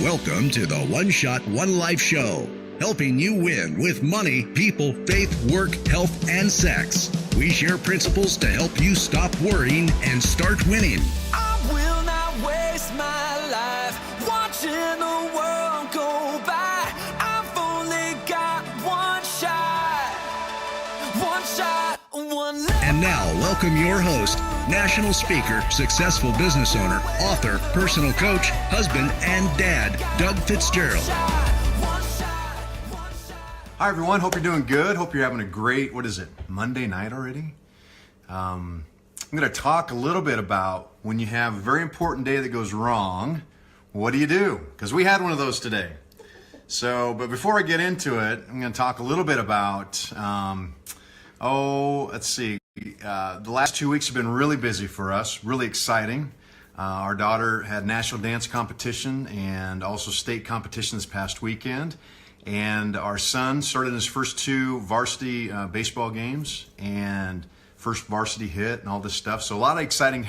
Welcome to the One Shot, One Life show, helping you win with money, people, faith, work, health, and sex. We share principles to help you stop worrying and start winning. I will not waste my life watching the world go by. I've only got one shot, one life. And now, welcome your host, national speaker, successful business owner, author, personal coach, husband, and dad, Doug Fitzgerald. Hi, everyone. Hope you're doing good. Hope you're having a great, Monday night already? I'm going to talk a little bit about when you have a very important day that goes wrong, what do you do? Because we had one of those today. But before I get into it, I'm going to talk a little bit about, let's see. The last 2 weeks have been really busy for us, really exciting. Our daughter had national dance competition and also state competition this past weekend. And our son started his first two varsity baseball games and first varsity hit and all this stuff. So a lot of exciting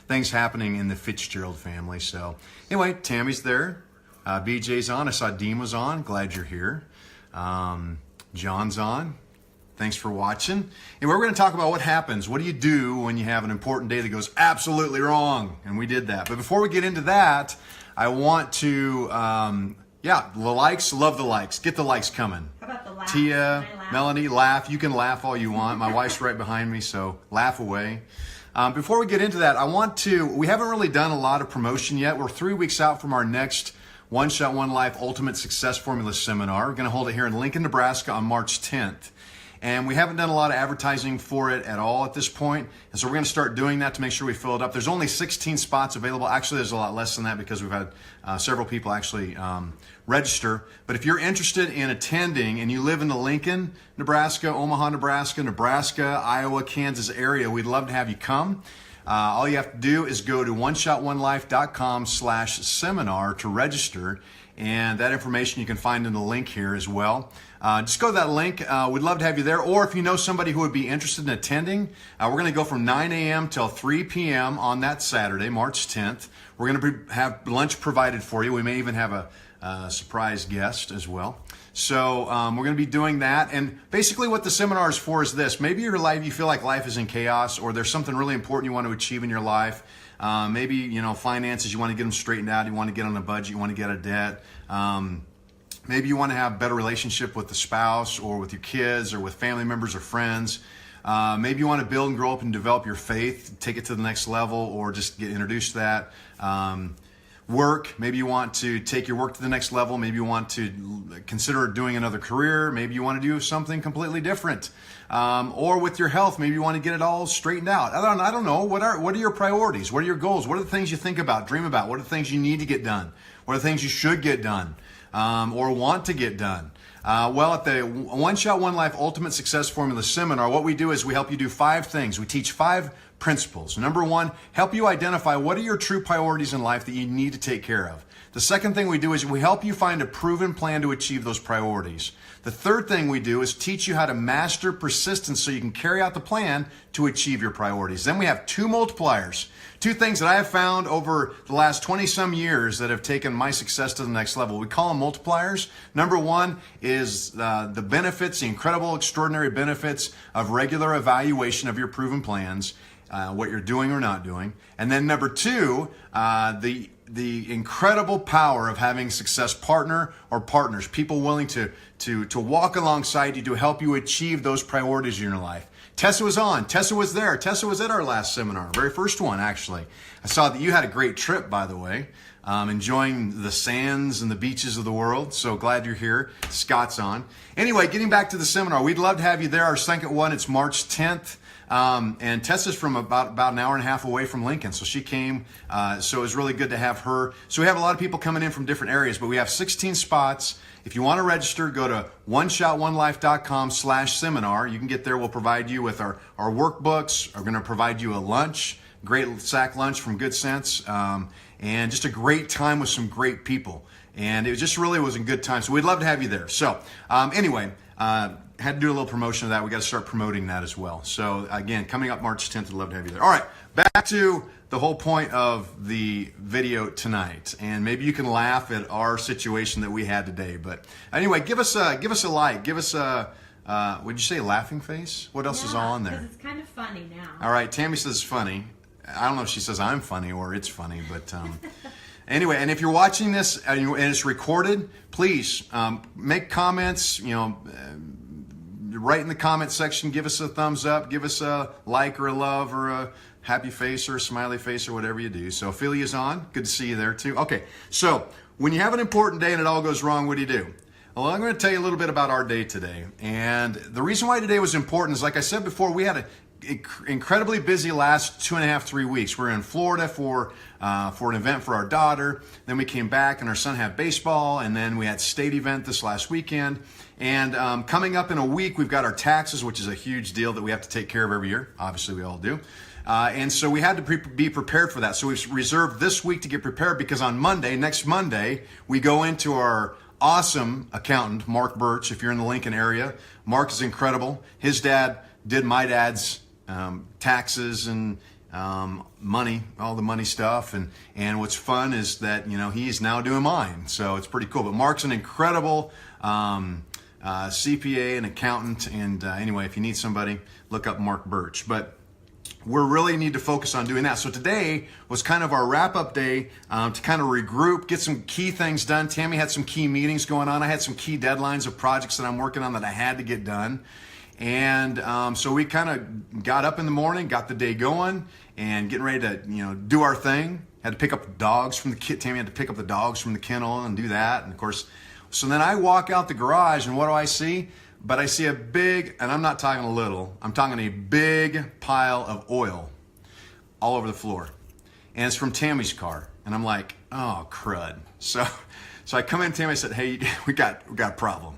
things happening in the Fitzgerald family. So anyway, Tammy's there. BJ's on. I saw Dean was on. Glad you're here. John's on. Thanks for watching. And we're going to talk about what happens. What do you do when you have an important day that goes absolutely wrong? And we did that. But before we get into that, I want to, the likes, love the likes. Get the likes coming. How about the laugh? Tia, Melanie, laugh. You can laugh all you want. My wife's right behind me, so laugh away. Before we get into that, we haven't really done a lot of promotion yet. We're 3 weeks out from our next One Shot, One Life Ultimate Success Formula Seminar. We're going to hold it here in Lincoln, Nebraska on March 10th. And we haven't done a lot of advertising for it at all at this point. And so we're going to start doing that to make sure we fill it up. There's only 16 spots available. Actually, there's a lot less than that because we've had several people actually register. But if you're interested in attending and you live in the Lincoln, Nebraska, Omaha, Nebraska, Iowa, Kansas area, we'd love to have you come. All you have to do is go to oneshotonelife.com/seminar to register. And that information you can find in the link here as well. Just go to that link. We'd love to have you there. Or if you know somebody who would be interested in attending, we're going to go from 9 a.m. till 3 p.m. on that Saturday, March 10th. We're going to have lunch provided for you. We may even have a surprise guest as well. So we're going to be doing that. And basically what the seminar is for is this. Maybe you feel like life is in chaos, or there's something really important you want to achieve in your life. Maybe, finances, you want to get them straightened out. You want to get on a budget. You want to get out of debt. Maybe you want to have a better relationship with the spouse or with your kids or with family members or friends. Maybe you want to build and grow up and develop your faith, take it to the next level, or just get introduced to that. Work, maybe you want to take your work to the next level. Maybe you want to consider doing another career. Maybe you want to do something completely different. Or with your health, maybe you want to get it all straightened out. I don't know. What are your priorities? What are your goals? What are the things you think about, dream about? What are the things you need to get done? What are the things you should get done or want to get done? At the One Shot, One Life Ultimate Success Formula Seminar, what we do is we help you do 5 things. We teach 5 principles. Number 1, help you identify what are your true priorities in life that you need to take care of. The second thing we do is we help you find a proven plan to achieve those priorities. The third thing we do is teach you how to master persistence so you can carry out the plan to achieve your priorities. Then we have 2 multipliers. 2 things that I have found over the last 20 some years that have taken my success to the next level. We call them multipliers. Number 1 is the benefits, the incredible, extraordinary benefits of regular evaluation of your proven plans, what you're doing or not doing. And then number 2, the incredible power of having a success partner or partners, people willing to walk alongside you to help you achieve those priorities in your life. Tessa was on. Tessa was there. Tessa was at our last seminar, very first one, actually. I saw that you had a great trip, by the way, enjoying the sands and the beaches of the world. So glad you're here. Scott's on. Anyway, getting back to the seminar, we'd love to have you there. Our second one, it's March 10th. And Tessa's from about an hour and a half away from Lincoln. So she came, so it was really good to have her. So we have a lot of people coming in from different areas, but we have 16 spots. If you want to register, go to oneshotonelife.com/seminar. You can get there. We'll provide you with our workbooks. We're going to provide you a lunch. great sack lunch from Good Sense, and just a great time with some great people. And it just really was a good time. So we'd love to have you there. So anyway, had to do a little promotion of that. We got to start promoting that as well. So again, coming up March 10th, I'd love to have you there. All right, back to the whole point of the video tonight. And maybe you can laugh at our situation that we had today. But anyway, give us a like. Give us a, would you say laughing face? What else is on there? Because it's kind of funny now. All right, Tammy says it's funny. I don't know if she says I'm funny or it's funny, but anyway, and if you're watching this and it's recorded, please make comments, write in the comment section, give us a thumbs up, give us a like or a love or a happy face or a smiley face or whatever you do. So Ophelia's on. Good to see you there too. Okay, so when you have an important day and it all goes wrong, what do? Well, I'm going to tell you a little bit about our day today. And the reason why today was important is, like I said before, we had an incredibly busy last 2.5, 3 weeks. We were in Florida for an event for our daughter. Then we came back and our son had baseball. And then we had state event this last weekend. And coming up in a week, we've got our taxes, which is a huge deal that we have to take care of every year. Obviously, we all do. And so we had to be prepared for that. So we've reserved this week to get prepared because on Monday, next Monday, we go into our awesome accountant, Mark Birch, if you're in the Lincoln area. Mark is incredible. His dad did my dad's taxes and money, all the money stuff. And what's fun is that, he's now doing mine. So it's pretty cool. But Mark's an incredible CPA and accountant. And anyway, if you need somebody, look up Mark Birch. But we really need to focus on doing that. So today was kind of our wrap-up day to kind of regroup, get some key things done. Tammy had some key meetings going on. I had some key deadlines of projects that I'm working on that I had to get done. And so we kind of got up in the morning, got the day going, and getting ready to do our thing. Had to pick up the dogs from the kit. Tammy had to pick up the dogs from the kennel and do that. And of course, so then I walk out the garage, and what do I see? But I see a big, and I'm not talking a little, I'm talking a big pile of oil all over the floor. And it's from Tammy's car. And I'm like, oh, crud. So I come in to Tammy, I said, hey, we got a problem.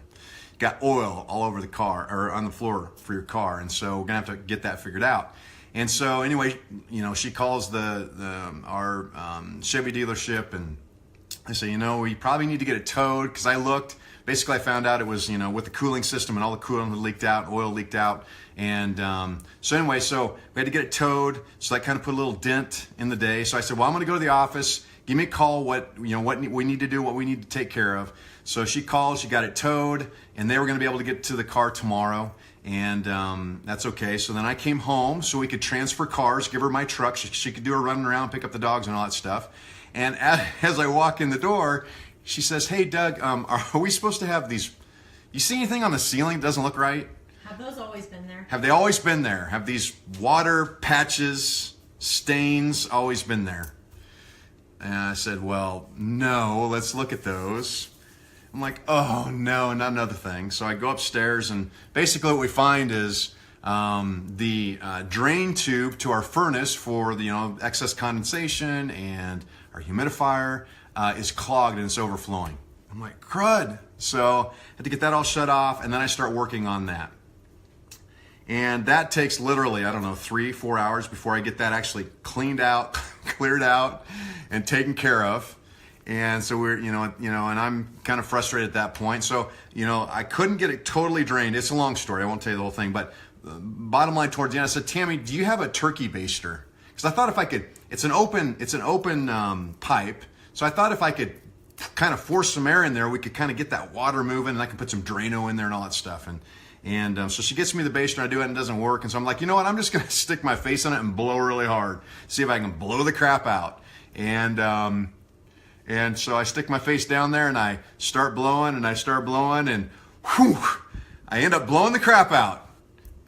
Got oil all over the car, or on the floor for your car. And so we're going to have to get that figured out. And so anyway, she calls our Chevy dealership, and I say, we probably need to get it towed, because I looked. Basically, I found out it was, with the cooling system and all the coolant had leaked out, oil leaked out. And so anyway, so we had to get it towed. So that kind of put a little dent in the day. So I said, well, I'm going to go to the office. Give me a call what we need to do, what we need to take care of. So she called, she got it towed, and they were going to be able to get to the car tomorrow. And that's okay. So then I came home so we could transfer cars, give her my truck. She could do her running around, pick up the dogs and all that stuff. And as I walk in the door, she says, hey, Doug, are we supposed to have these? You see anything on the ceiling that doesn't look right? Have those always been there? Have they always been there? Have these water patches, stains always been there? And I said, well, no, let's look at those. I'm like, oh, no, not another thing. So I go upstairs, and basically what we find is the drain tube to our furnace for the excess condensation and our humidifier is clogged and it's overflowing. I'm like, crud. So I had to get that all shut off, and then I start working on that. And that takes literally, 3-4 hours before I get that actually cleaned out, cleared out, and taken care of. And so we're, and I'm kind of frustrated at that point. So, I couldn't get it totally drained. It's a long story. I won't tell you the whole thing. But bottom line towards the end, I said, Tammy, do you have a turkey baster? Because I thought if I could, it's an open pipe. So I thought if I could kind of force some air in there, we could kind of get that water moving, and I can put some Drano in there and all that stuff. And so she gets me the baster, and I do it, and it doesn't work. And so I'm like, you know what? I'm just going to stick my face on it and blow really hard, see if I can blow the crap out. And so I stick my face down there, and I start blowing, and whew, I end up blowing the crap out,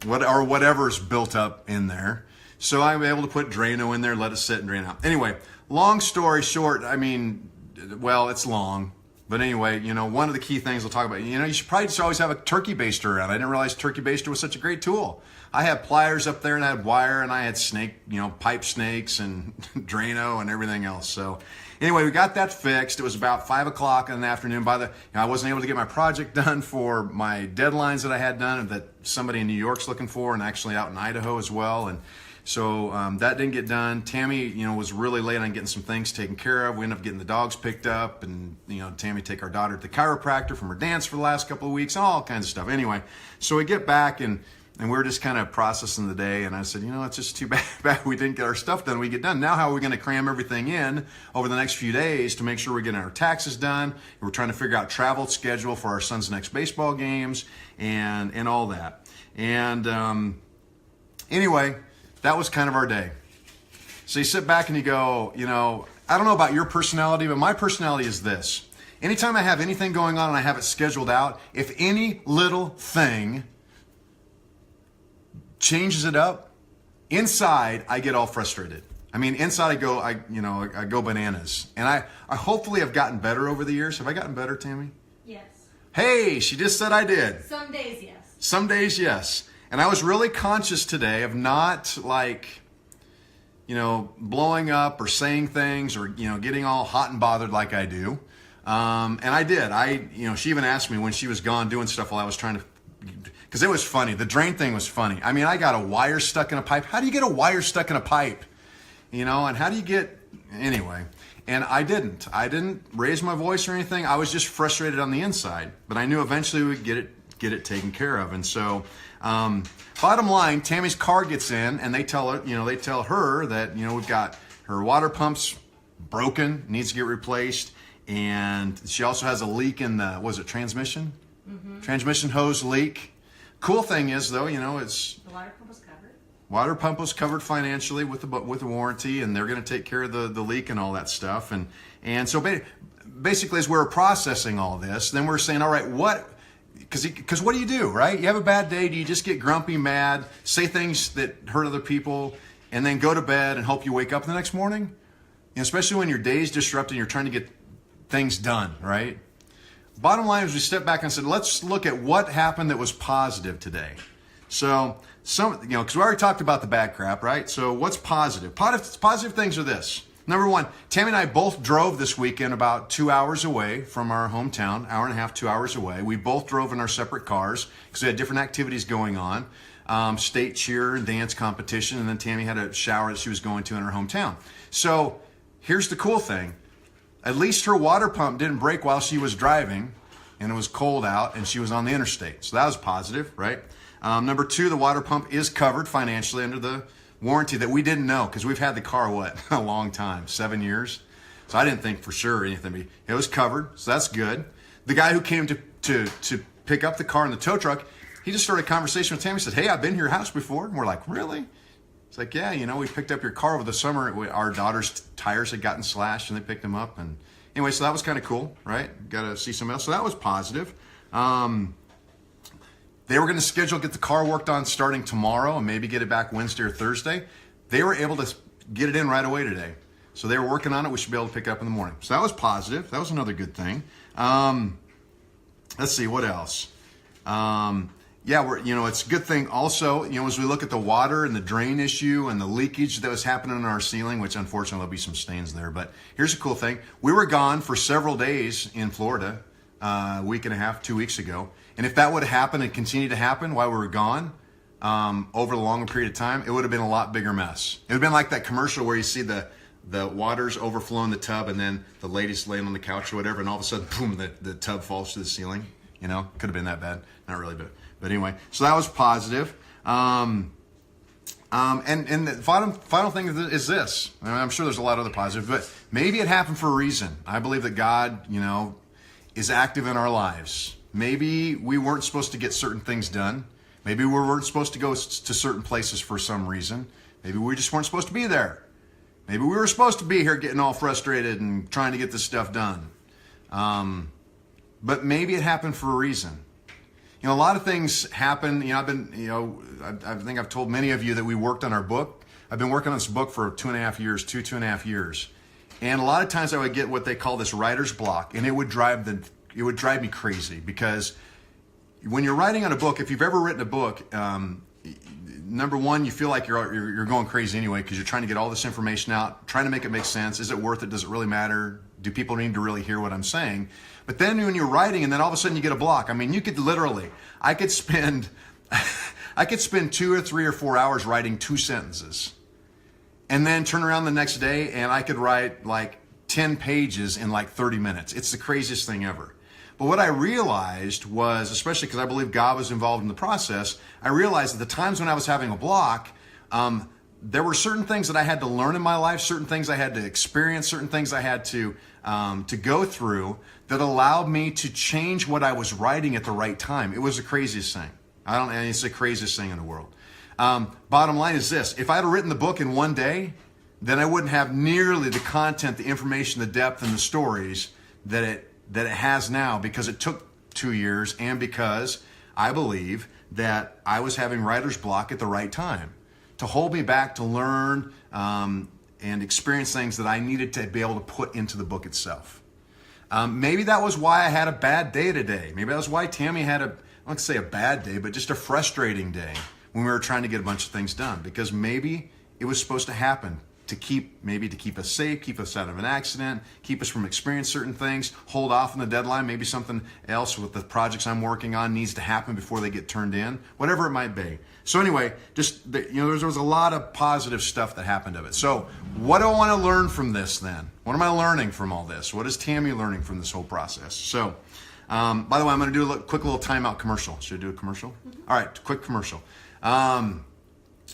whatever's built up in there. So I'm able to put Drano in there, let it sit and drain out. Anyway, long story short, it's long. But anyway, one of the key things we'll talk about, you should probably just always have a turkey baster around. I didn't realize turkey baster was such a great tool. I had pliers up there, and I had wire, and I had pipe snakes and Drano and everything else. So anyway, we got that fixed. It was about 5 o'clock in the afternoon. I wasn't able to get my project done for my deadlines that I had done, and that somebody in New York's looking for, and actually out in Idaho as well. And So that didn't get done. Tammy, was really late on getting some things taken care of. We ended up getting the dogs picked up, and Tammy take our daughter to the chiropractor from her dance for the last couple of weeks, all kinds of stuff. Anyway, so we get back and we're just kind of processing the day, and I said, it's just too bad we didn't get our stuff done. We get done. Now how are we going to cram everything in over the next few days to make sure we're getting our taxes done? We're trying to figure out travel schedule for our son's next baseball games and all that. And anyway, that was kind of our day. So you sit back and you go, I don't know about your personality, but my personality is this. Anytime I have anything going on and I have it scheduled out, if any little thing changes it up, inside I get all frustrated. I mean, inside I go bananas. And I hopefully have gotten better over the years. Have I gotten better, Tammy? Yes. Hey, she just said I did. Some days, yes. Some days, yes. And I was really conscious today of not blowing up or saying things or, getting all hot and bothered like I do. And I did. She even asked me when she was gone doing stuff while I was trying to, because it was funny. The drain thing was funny. I mean, I got a wire stuck in a pipe. How do you get a wire stuck in a pipe? And how do you anyway. And I didn't raise my voice or anything. I was just frustrated on the inside, but I knew eventually we'd get it taken care of. And so, bottom line, Tammy's car gets in and they tell her that, we've got her water pump's broken, needs to get replaced. And she also has a leak in the, transmission? Mm-hmm. Transmission hose leak. Cool thing is though, it's the water pump was covered. Water pump was covered financially with the warranty, and they're going to take care of the leak and all that stuff. And so basically, as we're processing all this, then we're saying, all right, what? Because what do you do, right? You have a bad day. Do you just get grumpy, mad, say things that hurt other people, and then go to bed and hope you wake up the next morning? Especially when your day's disrupted and you're trying to get things done, right? Bottom line is we stepped back and said, let's look at what happened that was positive today. So, because we already talked about the bad crap, right? So what's positive? Positive things are this. Number one, Tammy and I both drove this weekend about 2 hours away from our hometown, hour and a half, 2 hours away. We both drove in our separate cars because we had different activities going on, state cheer and dance competition, and then Tammy had a shower that she was going to in her hometown. So here's the cool thing. At least her water pump didn't break while she was driving, and it was cold out, and she was on the interstate. So that was positive, right? Number two, the water pump is covered financially under the warranty that we didn't know, because we've had the car, a long time, 7 years. So I didn't think for sure anything. It was covered, so that's good. The guy who came to pick up the car in the tow truck, he just started a conversation with Tammy. He said, hey, I've been to your house before. And we're like, really? It's like, yeah, we picked up your car over the summer. Our daughter's tires had gotten slashed, and they picked them up. And anyway, so that was kind of cool, right? Got to see somebody else. So that was positive. They were going to get the car worked on starting tomorrow and maybe get it back Wednesday or Thursday. They were able to get it in right away today. So they were working on it. We should be able to pick it up in the morning. So that was positive. That was another good thing. Let's see, what else? It's a good thing also, as we look at the water and the drain issue and the leakage that was happening in our ceiling, which unfortunately there'll be some stains there. But here's a cool thing. We were gone for several days in Florida, a week and a half, 2 weeks ago. And if that would have happened and continued to happen while we were gone, over a longer period of time, it would have been a lot bigger mess. It would have been like that commercial where you see the water's overflowing the tub and then the lady's laying on the couch or whatever, and all of a sudden, boom, the tub falls to the ceiling. Could have been that bad. Not really, but anyway. So that was positive. And the final thing is this. I'm sure there's a lot of other positives, but maybe it happened for a reason. I believe that God, is active in our lives. Maybe we weren't supposed to get certain things done. Maybe we weren't supposed to go to certain places for some reason. Maybe we just weren't supposed to be there. Maybe we were supposed to be here getting all frustrated and trying to get this stuff done. But maybe it happened for a reason. A lot of things happen. I think I've told many of you that we worked on our book. I've been working on this book for 2.5 years. And a lot of times I would get what they call this writer's block, and it would drive me crazy, because when you're writing on a book, if you've ever written a book, number one, you feel like you're going crazy anyway, because you're trying to get all this information out, trying to make it make sense. Is it worth it? Does it really matter? Do people need to really hear what I'm saying? But then when you're writing and then all of a sudden you get a block, you could literally, I could spend 2 or 3 or 4 hours writing 2 sentences. and then turn around the next day and I could write like 10 pages in like 30 minutes. It's the craziest thing ever. But what I realized was, especially because I believe God was involved in the process, I realized that the times when I was having a block, there were certain things that I had to learn in my life, certain things I had to experience, certain things I had to go through that allowed me to change what I was writing at the right time. It was the craziest thing. And it's the craziest thing in the world. Bottom line is this: if I had written the book in one day, then I wouldn't have nearly the content, the information, the depth, and the stories that it has now, because it took 2 years and because I believe that I was having writer's block at the right time to hold me back to learn and experience things that I needed to be able to put into the book itself. Maybe that was why I had a bad day today. Maybe that was why Tammy had I don't say a bad day, but just a frustrating day when we were trying to get a bunch of things done, because maybe it was supposed to happen to keep us safe, keep us out of an accident, keep us from experiencing certain things, hold off on the deadline. Maybe something else with the projects I'm working on needs to happen before they get turned in, whatever it might be. So anyway, there was a lot of positive stuff that happened of it. So what do I want to learn from this then? What am I learning from all this? What is Tammy learning from this whole process? So, by the way, I'm going to do a quick little timeout commercial. Should I do a commercial? Mm-hmm. All right, quick commercial.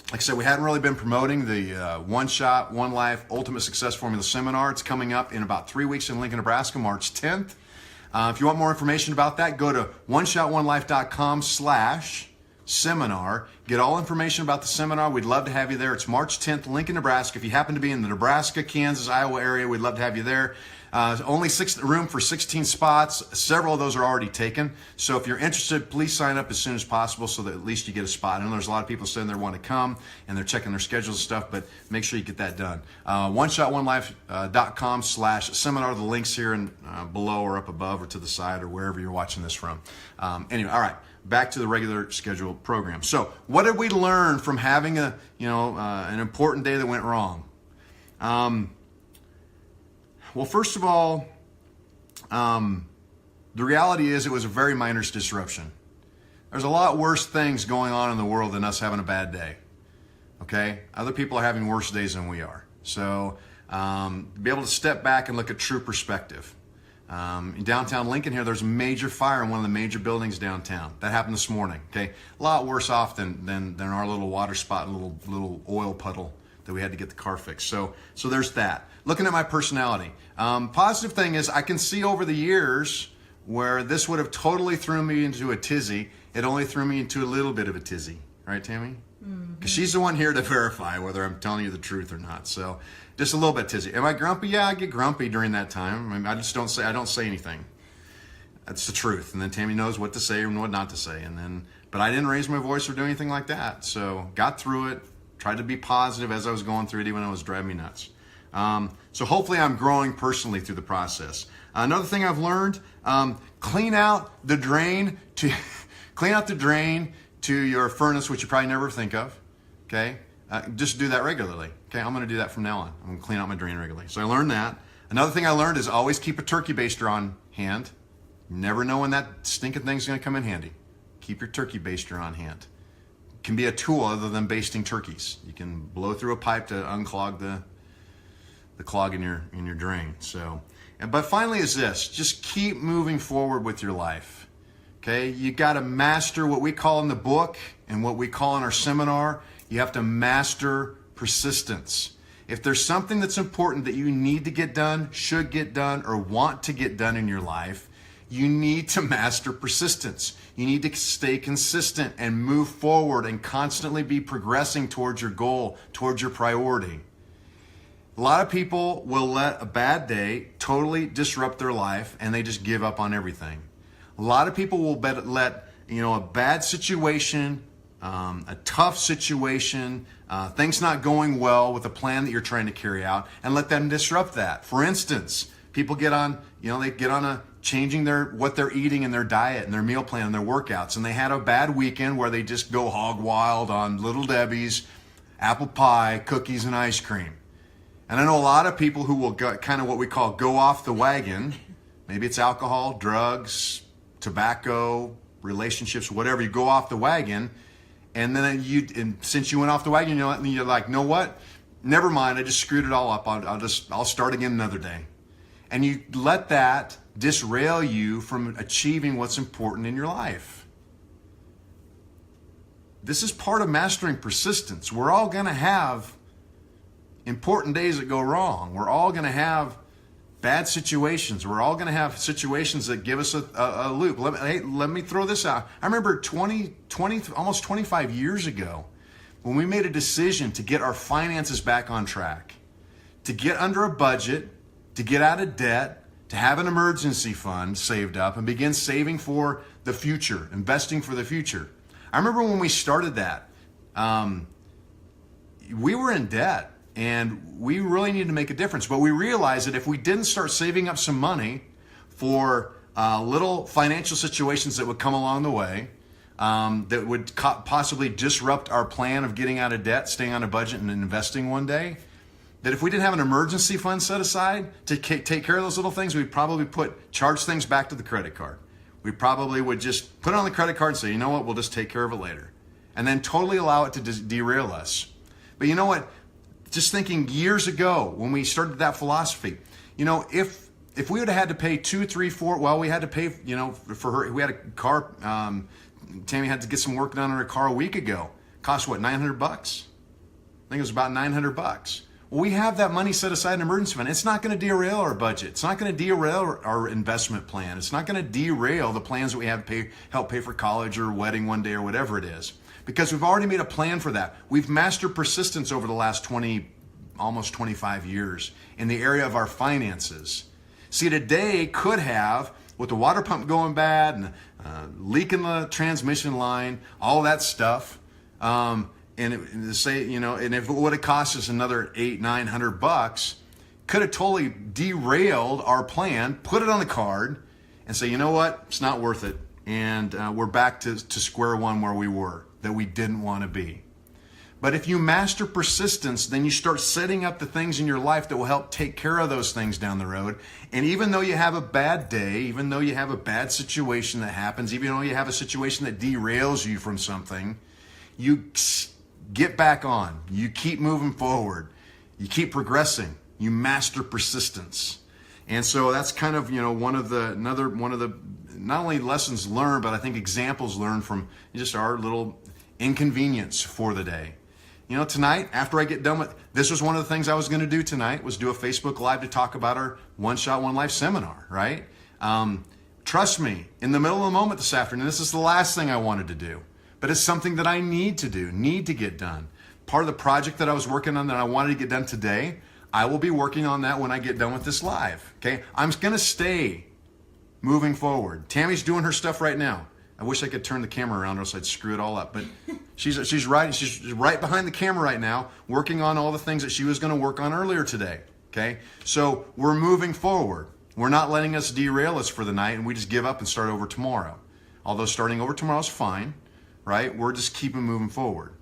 Like I said, we hadn't really been promoting the One Shot, One Life Ultimate Success Formula Seminar. It's coming up in about 3 weeks in Lincoln, Nebraska, March 10th. If you want more information about that, go to oneshotonelife.com/seminar. Get all information about the seminar. We'd love to have you there. It's March 10th, Lincoln, Nebraska. If you happen to be in the Nebraska, Kansas, Iowa area, we'd love to have you there. Only room for 16 spots. Several of those are already taken. So if you're interested, please sign up as soon as possible so that at least you get a spot. I know there's a lot of people saying they want to come and they're checking their schedules and stuff, but make sure you get that done. OneShotOneLife.com/seminar. The links here and below or up above or to the side or wherever you're watching this from. Anyway, all right. Back to the regular scheduled program. So what did we learn from having an important day that went wrong? Well, first of all, the reality is it was a very minor disruption. There's a lot worse things going on in the world than us having a bad day. Okay? Other people are having worse days than we are. So be able to step back and look at true perspective. In downtown Lincoln here, there's a major fire in one of the major buildings downtown. That happened this morning. Okay? A lot worse off than our little water spot and little oil puddle that we had to get the car fixed. So there's that. Looking at my personality. Positive thing is I can see over the years where this would have totally thrown me into a tizzy. It only threw me into a little bit of a tizzy. Right, Tammy? Because she's the one here to verify whether I'm telling you the truth or not. So just a little bit tizzy. Am I grumpy? Yeah, I get grumpy during that time. I mean, I don't say anything. That's the truth. And then Tammy knows what to say and what not to say. But I didn't raise my voice or do anything like that. So got through it. Tried to be positive as I was going through it, even when it was driving me nuts. So hopefully I'm growing personally through the process. Another thing I've learned, clean out the drain to your furnace, which you probably never think of. Okay, just do that regularly. Okay, I'm going to do that from now on. I'm going to clean out my drain regularly. So I learned that. Another thing I learned is always keep a turkey baster on hand. You never know when that stinking thing's going to come in handy. Keep your turkey baster on hand. Can be a tool other than basting turkeys. You can blow through a pipe to unclog the clog in your drain. But finally is this: just keep moving forward with your life. Okay, you got to master what we call in the book and what we call in our seminar. You have to master persistence. If there's something that's important that you need to get done, should get done, or want to get done in your life, you need to master persistence. You need to stay consistent and move forward and constantly be progressing towards your goal, towards your priority. A lot of people will let a bad day totally disrupt their life and they just give up on everything. A lot of people will let a bad situation, a tough situation, things not going well with a plan that you're trying to carry out, and let them disrupt that. For instance, people get on changing what they're eating in their diet and their meal plan and their workouts, and they had a bad weekend where they just go hog wild on Little Debbie's, apple pie, cookies, and ice cream. And I know a lot of people who will kind of what we call go off the wagon. Maybe it's alcohol, drugs, tobacco, relationships, whatever. You go off the wagon, and then since you went off the wagon, you're like, know what? never mind, I just screwed it all up. I'll start again another day. And you let that disrail you from achieving what's important in your life. This is part of mastering persistence. We're all going to have important days that go wrong. We're all going to have bad situations. We're all going to have situations that give us a loop. Let me throw this out. I remember almost 25 years ago when we made a decision to get our finances back on track, to get under a budget, to get out of debt, to have an emergency fund saved up and begin saving for the future, investing for the future. I remember when we started that, we were in debt and we really needed to make a difference. But we realized that if we didn't start saving up some money for little financial situations that would come along the way, that would possibly disrupt our plan of getting out of debt, staying on a budget and investing one day, that if we didn't have an emergency fund set aside to take care of those little things, we'd probably charge things back to the credit card. We probably would just put it on the credit card and say, you know what, we'll just take care of it later. And then totally allow it to derail us. But you know what, just thinking years ago when we started that philosophy, you know, if we would have had to pay 2, 3, 4, well, we had to pay, you know, for her, we had a car, Tammy had to get some work done on her car a week ago. Cost what, $900? I think it was about $900. Well, we have that money set aside in an emergency fund. It's not going to derail our budget. It's not going to derail our investment plan. It's not going to derail the plans that we have to help pay for college or wedding one day or whatever it is. Because we've already made a plan for that. We've mastered persistence over the last almost 25 years in the area of our finances. See, today could have, with the water pump going bad and leak in the transmission line, all that stuff, and if it would have cost us another $800-900, could have totally derailed our plan, put it on the card, and say, you know what, it's not worth it, and we're back to square one where we were, that we didn't want to be. But if you master persistence, then you start setting up the things in your life that will help take care of those things down the road. And even though you have a bad day, even though you have a bad situation that happens, even though you have a situation that derails you from something, you get back on. You keep moving forward. You keep progressing. You master persistence. And so that's kind of, you know, one of the not only lessons learned, but I think examples learned from just our little inconvenience for the day. You know, tonight, after I get done with, this was one of the things I was going to do tonight, was do a Facebook Live to talk about our One Shot, One Life seminar, right? Trust me, in the middle of the moment this afternoon, this is the last thing I wanted to do. But it's something that I need to do, need to get done. Part of the project that I was working on that I wanted to get done today, I will be working on that when I get done with this live, okay? I'm going to stay moving forward. Tammy's doing her stuff right now. I wish I could turn the camera around or else I'd screw it all up. But she's right behind the camera right now, working on all the things that she was going to work on earlier today. Okay? So we're moving forward. We're not letting us derail us for the night and we just give up and start over tomorrow. Although starting over tomorrow is fine, right? We're just keeping moving forward.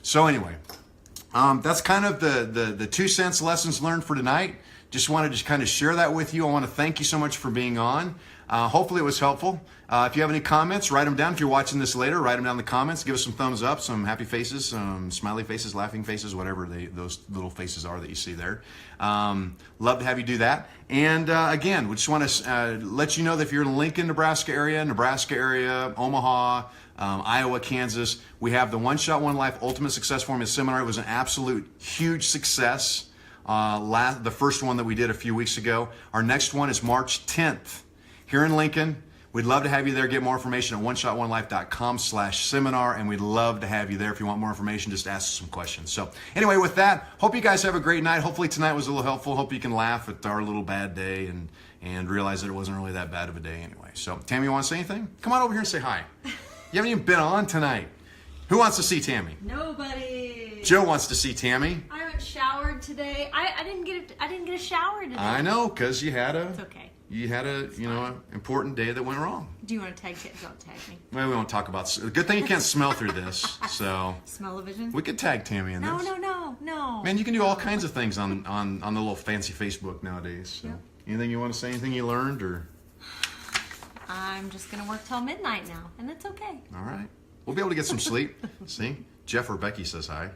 So anyway, that's kind of the 2 cents lessons learned for tonight. Just wanted to kind of share that with you. I want to thank you so much for being on. Hopefully it was helpful. If you have any comments, write them down. If you're watching this later, write them down in the comments. Give us some thumbs up, some happy faces, some smiley faces, laughing faces, whatever those little faces are that you see there. Love to have you do that. And again, we just want to let you know that if you're in the Lincoln, Nebraska area, Omaha, Iowa, Kansas, we have the One Shot, One Life Ultimate Success Formula Seminar. It was an absolute huge success. The first one that we did a few weeks ago. Our next one is March 10th here in Lincoln. We'd love to have you there. Get more information at oneshotonelife.com/seminar, and we'd love to have you there. If you want more information, just ask us some questions. So anyway, with that, hope you guys have a great night. Hopefully tonight was a little helpful. Hope you can laugh at our little bad day and realize that it wasn't really that bad of a day anyway. So Tammy, you want to say anything? Come on over here and say hi. You haven't even been on tonight. Who wants to see Tammy? Nobody. Joe wants to see Tammy. I haven't showered today. I didn't get a shower today. I know, because you had It's okay. Important day that went wrong. Do you want to tag? Don't tag me. Well, we won't talk about. Good thing you can't smell through this. So Smell-o-vision? we could tag Tammy in this. No. Man, you can do all kinds of things on the little fancy Facebook nowadays. So. Yep. Anything you want to say? Anything you learned or? I'm just gonna work till midnight now, and it's okay. All right. We'll be able to get some sleep. See, Jeff or Becky says hi.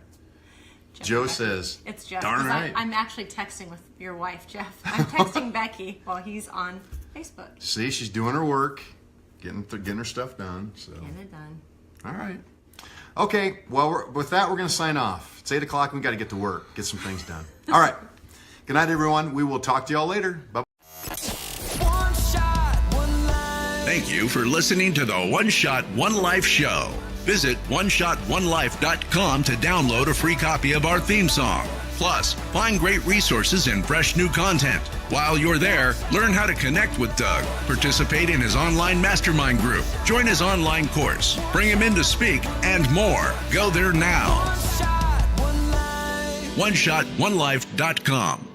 Joe says, It's Jeff. darn 'cause right. I'm actually texting with your wife, Jeff. I'm texting Becky while he's on Facebook. See, she's doing her work, getting her stuff done. So, Getting it done. all right. Okay, well, with that, we're going to sign off. It's 8 o'clock. We got to get to work, get some things done. All right. Good night, everyone. We will talk to y'all later. Bye. One shot, one life. Thank you for listening to the One Shot, One Life show. Visit ONESHOT1LIFE.com to download a free copy of our theme song. Plus, find great resources and fresh new content. While you're there, learn how to connect with Doug, participate in his online mastermind group, join his online course, bring him in to speak, and more. Go there now. One shot, one life. ONESHOT1LIFE.com.